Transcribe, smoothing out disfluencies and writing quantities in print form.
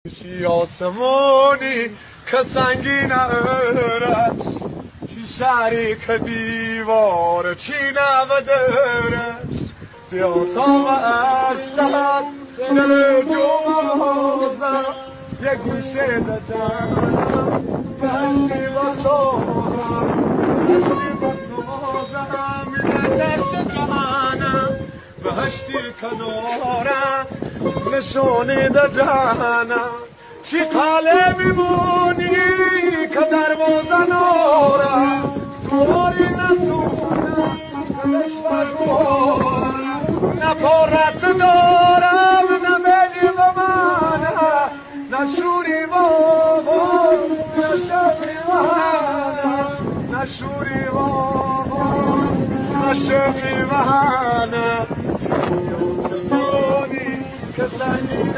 چی آسمانی که سنگین ارش چی شهری که دیوار چی نودرش بیا تا و اشتد دل جمازم یه گوشه ده جانم بشتی و سازم دشت جهانم بهشتی کنارم نشونی ده جهانم چی قاله میمونی که دروازه نارم سواری نتونم دلش برگوارم نه پارت دارم نه بلی و منم نه شوری بابا نه شبی منم نه شوری بابا نه شبی منم چی آسمانی که زنی